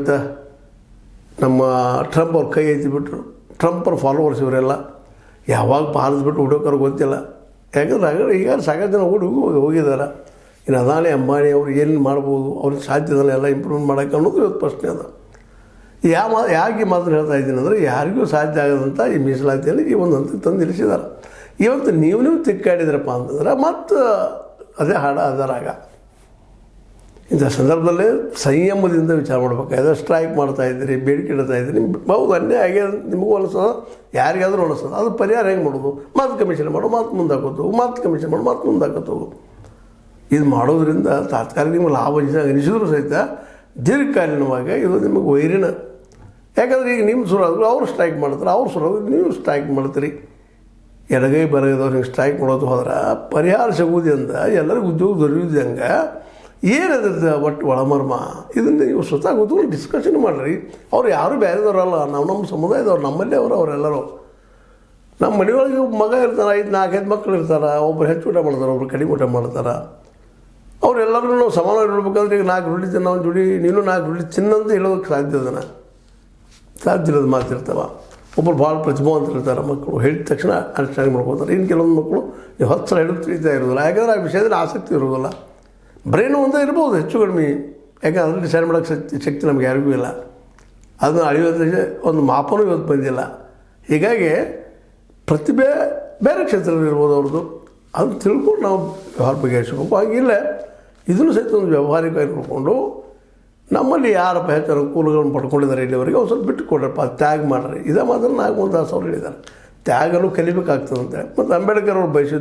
ಅಂತ ನಮ್ಮ ಟ್ರಂಪ್ ಅವ್ರ ಕೈ ಎತ್ತಿಬಿಟ್ರು. ಟ್ರಂಪ್ ಅವ್ರ ಫಾಲೋವರ್ಸ್ ಇವರೆಲ್ಲ ಯಾವಾಗ ಪಾಲಿಸ್ಬಿಟ್ಟು ಹುಡುಕರು ಗೊತ್ತಿಲ್ಲ. ಯಾಕಂದ್ರೆ ಈಗ ಸಾಕಷ್ಟು ಜನ ಹೋಗಿದ್ದಾರೆ. ಇನ್ನು ಅದಾನಿ ಅಂಬಾನಿ ಅವ್ರು ಏನು ಮಾಡ್ಬೋದು, ಅವ್ರಿಗೆ ಸಾಧ್ಯದಲ್ಲ ಎಲ್ಲ ಇಂಪ್ರೂವ್ಮೆಂಟ್ ಮಾಡೋಕ್ಕೆ ಅನ್ನೋದು ಇವತ್ತು ಪ್ರಶ್ನೆ ಅದ. ಯಾಕೆ ಮಾತನ್ನು ಹೇಳ್ತಾ ಇದ್ದೀನಿ ಅಂದರೆ, ಯಾರಿಗೂ ಸಾಧ್ಯ ಆಗದಂಥ ಈ ಮೀಸಲಾತಿಯಲ್ಲಿ ಈ ಒಂದು ಹಂತಕ್ಕೆ ತಂದು ನಿಲ್ಲಿಸಿದ್ದಾರೆ. ಇವತ್ತು ನೀವು ತಿಕ್ಕಾಡಿದ್ರಪ್ಪ ಅಂತಂದ್ರೆ ಮತ್ತು ಅದೇ ಹಾಡ ಅದರಾಗ. ಇಂಥ ಸಂದರ್ಭದಲ್ಲಿ ಸಂಯಮದಿಂದ ವಿಚಾರ ಮಾಡಬೇಕಾದ್ರೆ ಸ್ಟ್ರೈಕ್ ಮಾಡ್ತಾಯಿದ್ದೀರಿ, ಬೇಡಿಕೆ ಇಡ್ತಾಯಿದ್ದೀರಿ, ಹೌದು ಅನ್ಯಾಯ ಆಗ್ಯದ, ನಿಮಗೂ ಅನಿಸ್ತದ, ಯಾರಿಗಾದರೂ ಅನಿಸ್ತದ. ಅದು ಪರಿಹಾರ ಹೆಂಗೆ ಮಾಡೋದು? ಮತ್ತೆ ಕಮಿಷನ್ ಮಾಡು, ಮತ್ತೆ ಮುಂದೆ ಹಾಕೋದು, ಮತ್ತೆ ಕಮಿಷನ್ ಮಾಡು, ಮತ್ತೆ ಮುಂದೆ ಹಾಕೋದು. ಇದು ಮಾಡೋದ್ರಿಂದ ತಾತ್ಕಾಲಿಕ ನಿಮಗೆ ಲಾಭ ಅನಿಸಿದ್ರು ಸಹಿತ ದೀರ್ಘಕಾಲೀನವಾಗಿ ಇದು ನಿಮಗೆ ವೈರಿನ. ಯಾಕಂದರೆ ಈಗ ನಿಮ್ಮ ಸುರಾದ್ರು ಅವ್ರು ಸ್ಟ್ರೈಕ್ ಮಾಡ್ತಾರೆ, ಅವ್ರು ಸುರಾದ್ರು ನೀವು ಸ್ಟ್ರೈಕ್ ಮಾಡ್ತೀರಿ. ಎಡಗೈ ಬರಗದವ್ರು ಹಿಂಗೆ ಸ್ಟ್ರೈಕ್ ಮಾಡೋದು ಹೋದ್ರೆ ಪರಿಹಾರ ಸಿಗುವುದಿಂದ ಎಲ್ಲರಿಗೂ ಉದ್ಯೋಗ ದೊರೆಯುವುದಂಗೆ ಏನದ ಒಟ್ಟು ಒಳಮರ್ಮ. ಇದನ್ನು ನೀವು ಸ್ವತಃ ಕೂತ್ಕೊಂಡು ಡಿಸ್ಕಷನ್ ಮಾಡಿರಿ. ಅವ್ರು ಯಾರೂ ಬೇರೆದವರಲ್ಲ, ನಮ್ಮ ಸಮುದಾಯದವ್ರು, ನಮ್ಮಲ್ಲೇ ಅವರೆಲ್ಲರೂ. ನಮ್ಮ ಮನೆಯೊಳಗೆ ಮಗ ಇರ್ತಾರೆ, 4-5 ಮಕ್ಕಳು ಇರ್ತಾರೆ. ಒಬ್ಬರು ಹೆಚ್ಚು ಊಟ ಮಾಡ್ತಾರೆ, ಒಬ್ರು ಕಡಿಮೆ ಊಟ ಮಾಡ್ತಾರೆ. ಅವರೆಲ್ಲರೂ ನಾವು ಸಮಾನವಾಗಿ ನೋಡ್ಬೇಕಾದ್ರೆ ಈಗ 4 ರುಳಿ ತಿನ್ನೋ ಜೋಡಿ ನೀನು 4 ರುಳಿ ತಿನ್ನಂತ ಹೇಳೋದಕ್ಕೆ ಸಾಧ್ಯ ಇರೋದು ಮಾತಿರ್ತಾವೆ. ಒಬ್ಬರು ಭಾಳ ಪ್ರತಿಭಾವಂತರಿರ್ತಾರೆ ಮಕ್ಕಳು, ಹೇಳಿದ ತಕ್ಷಣ ಅಂಡರ್ಸ್ಟ್ಯಾಂಡ್ ಮಾಡ್ಕೋತಾರೆ. ಇನ್ನು ಕೆಲವೊಂದು ಮಕ್ಕಳು 10 ಸಲ ಹಿಡಿದು ತಿಳಿತಾ ಇರೋದಿಲ್ಲ. ಯಾಕಂದರೆ ಆ ವಿಷಯದಲ್ಲಿ ಆಸಕ್ತಿ ಇರೋದಿಲ್ಲ. ಬ್ರೈನು ಒಂದೇ ಇರ್ಬೋದು ಹೆಚ್ಚು ಕಡಿಮೆ, ಯಾಕಂದ್ರೆ ಅದನ್ನು ಡಿಸೈಡ್ ಮಾಡೋಕ್ಕೆ ಶಕ್ತಿ ನಮ್ಗೆ ಯಾರಿಗೂ ಇಲ್ಲ. ಅದನ್ನು ಅಳಿಯೋದ್ರೆ ಒಂದು ಮಾಪನೂ ಇವತ್ತು ಬಂದಿಲ್ಲ. ಹೀಗಾಗಿ ಪ್ರತಿಭೆ ಬೇರೆ ಕ್ಷೇತ್ರದಲ್ಲಿ ಇರ್ಬೋದು ಅವ್ರದ್ದು. ಅದನ್ನು ತಿಳ್ಕೊಂಡು ನಾವು ವ್ಯವಹಾರ ಬಗೆಹರಿಸಬೇಕು. ಹಾಗಿಲ್ಲ ಇದನ್ನು ಸಹಿತ ಒಂದು ವ್ಯಾವಹಾರಿಕವಾಗಿ ನೋಡಿಕೊಂಡು ನಮ್ಮಲ್ಲಿ ಯಾರಪ್ಪ ಹೆಚ್ಚು ಅನುಕೂಲಗಳನ್ನು ಪಡ್ಕೊಂಡಿದ್ದಾರೆ ಇಲ್ಲಿವರೆಗೆ ಅವ್ರು ಸ್ವಲ್ಪ ಬಿಟ್ಟು ಕೊಡ್ರಪ್ಪ, ತ್ಯಾಗ ಮಾಡಿರಿ. ಇದೇ ಮಾತ್ರ 4 1,000 ಹೇಳಿದ್ದಾರೆ. ತ್ಯಾಗನೂ ಕಲಿಬೇಕಾಗ್ತದಂತೆ. ಮತ್ತು ಅಂಬೇಡ್ಕರ್ ಅವ್ರು ಬಯಸಿದ್ದು